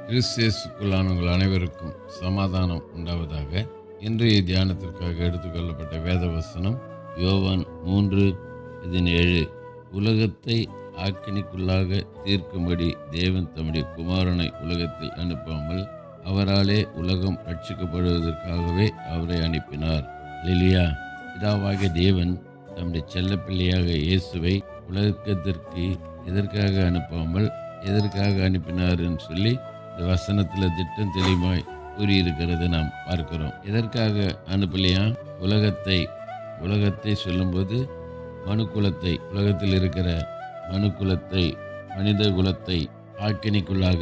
கிறிஸ்தியேசுக்குள்ளான உங்கள் அனைவருக்கும் சமாதானம் உண்டாவதாக. இன்றைய தியானத்திற்காக எடுத்துக்கொள்ளப்பட்ட வேத வசனம் யோவான் 3:17. உலகத்தை ஆக்கினைக்குள்ளாக தீர்க்கும்படி தேவன் தம்முடைய குமாரனை உலகத்தில் அனுப்பாமல் அவராலே உலகம் ரட்சிக்கப்படுவதற்காகவே அவரை அனுப்பினார். அல்லேலூயா. பிதாவாகிய தேவன் தம்முடைய செல்லப்பிள்ளையாக இயேசுவை உலகத்திற்கு எதற்காக அனுப்பாமல் எதற்காக அனுப்பினார்ன்னு சொல்லி இந்த வசனத்தில் திட்டம் தெளிவாய் கூறியிருக்கிறத நாம் பார்க்கிறோம். எதற்காக அனுப்பலையா? உலகத்தை சொல்லும்போது மனுக்குலத்தை, உலகத்தில் இருக்கிற மனுக்குலத்தை, மனித குலத்தை ஆக்கினைக்குள்ளாக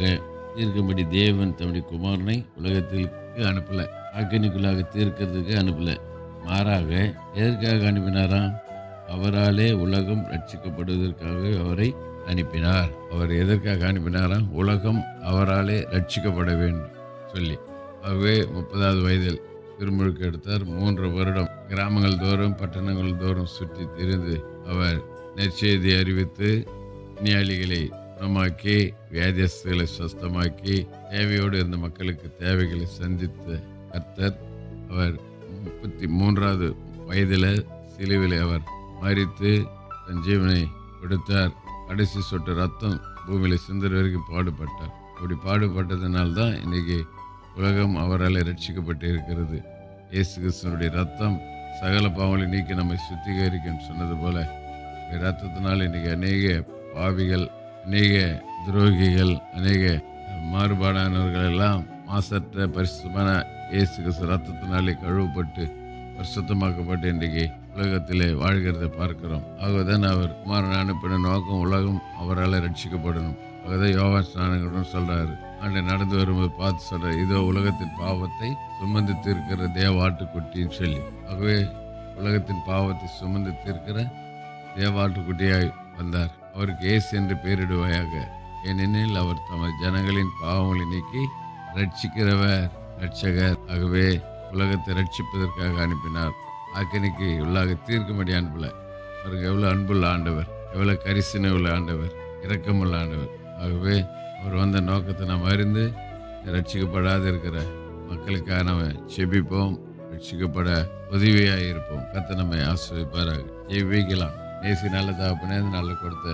தீர்க்கும்படி தேவன் தம்முடைய குமாரனை உலகத்திற்கு அனுப்பல. ஆக்கினைக்குள்ளாக தீர்க்கிறதுக்கு அனுப்பல. மாறாக எதற்காக அனுப்பினாராம்? அவராலே உலகம் ரட்சிக்கப்படுவதற்காக அவரை அனுப்பினார். அவர் எதற்காக அனுப்பினாராம்? உலகம் அவராலே ரட்சிக்கப்பட வேண்டும் சொல்லி. ஆகவே 30வது வயதில் திருமுழுக்கு எடுத்தார். 3 வருடம் கிராமங்கள் தோறும் பட்டணங்கள் தோறும் சுற்றி திரிந்து அவர் நற்செய்தி அறிவித்து விஞ்ஞானிகளை குணமாக்கி வியாதியஸ்தர்களை சுஸ்தமாக்கி தேவையோடு இருந்த மக்களுக்கு தேவைகளை சந்தித்த கர்த்தர். அவர் 33வது வயதில் சிலுவையில் அவர் மரித்து தன் ஜீவனை கொடுத்தார். கடைசி சொட்டு ரத்தம் பூமியில் சிந்துற வரைக்கும் பாடுபட்டார். அப்படி பாடுபட்டதுனால்தான் இன்னைக்கு உலகம் அவரால் ரட்சிக்கப்பட்டு இருக்கிறது. இயேசு கிறிஸ்துவனுடைய ரத்தம் சகல பாவங்களை நீக்கி நம்மை சுத்திகரிக்கும் சொன்னது போல ரத்தத்தினால் இன்னைக்கு அநேக பாவிகள், அநேக துரோகிகள், அநேக மாறுபாடானவர்கள் எல்லாம் மாசற்ற பரிசுத்தமான இயேசு கிறிஸ்து ரத்தத்தினாலே கழுவப்பட்டு பரிசுத்தமாக்கப்பட்டு இன்றைக்கு உலகத்திலே வாழ்கிறதை பார்க்கிறோம். ஆகதான் அவர் குமாரனை அனுப்பின நோக்கம் உலகம் அவரால் ரட்சிக்கப்படணும். ஆகதான் யோவான் ஸ்நானகரும் சொல்றாரு, ஆண்டை நடந்து வரும்போது பார்த்து சொல்றாரு, இதோ உலகத்தின் பாவத்தை சுமந்து தீர்க்கிற தேவாட்டுக்குட்டின்னு சொல்லி. ஆகவே உலகத்தின் பாவத்தை சுமந்து தீர்க்கிற தேவாட்டுக்குட்டியாய் வந்தார். அவருக்கு இயேசு என்று பெயரிடுவாயாக, ஏனெனில் அவர் தமது ஜனங்களின் பாவங்களை நீக்கி ரட்சிக்கிறவர், ரட்சகர். ஆகவே உலகத்தை ரட்சிப்பதற்காக அனுப்பினார். ஆக்கினைக்கு உள்ளாக தீர்க்கும்படி அனுப்பல. அவருக்கு எவ்வளோ அன்புள்ள ஆண்டவர், எவ்வளோ கரிசனை உள்ள ஆண்டவர், இரக்கமுள்ள ஆண்டவர். ஆகவே அவர் வந்த நோக்கத்தை நாம் அறிந்து ரட்சிக்கப்படாத இருக்கிற மக்களுக்காக நம்ம செபிப்போம், ரட்சிக்கப்பட உதவியாக இருப்போம். கர்த்தர் நம்மை ஆசீர்வதிப்பாராக. ஜெபிக்கலாம். நேசி நல்ல தகப்பனே, நல்ல கொடுத்த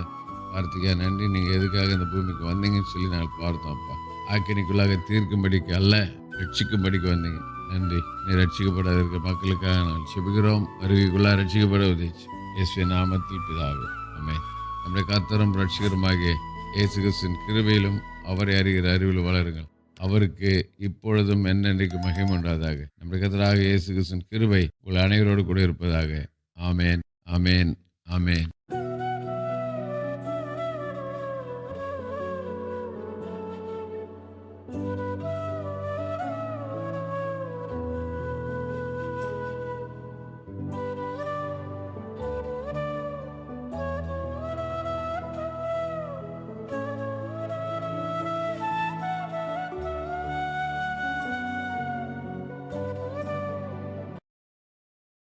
வார்த்தைக்காக நன்றி. நீங்கள் எதுக்காக இந்த பூமிக்கு வந்தீங்கன்னு சொல்லி நாங்கள் பார்த்தோம். அப்பா, ஆக்கினைக்குள்ளாக தீர்க்கும்படிக்கு அல்ல, ரட்சிக்கும்படிக்கு வந்தீங்க. நன்றி. நீ ரட்சிக்கப்படாத இருக்கிற மக்களுக்காக நாங்கள் செபிக்கிறோம். வருகைக்குள்ளாக ரட்சிக்கப்பட உதவிச்சு இயேசுவின் நாமத்தில் பிதாவே, ஆமென். நம்முடைய கர்த்தரும் ரட்சிகருமாகிய இயேசு கிறிஸ்துவின் கிருபையிலும் அவரை அறிகிற அறிவில் வளருங்கள். அவருக்கு இப்பொழுதும் என்னென்றைக்கு மகிமை உண்டாதாக. நம்முடைய கர்த்தராகிய இயேசு கிறிஸ்துவின் கிருபை உங்கள் அனைவரோடு கூட இருப்பதாக. ஆமென், ஆமென், ஆமென்.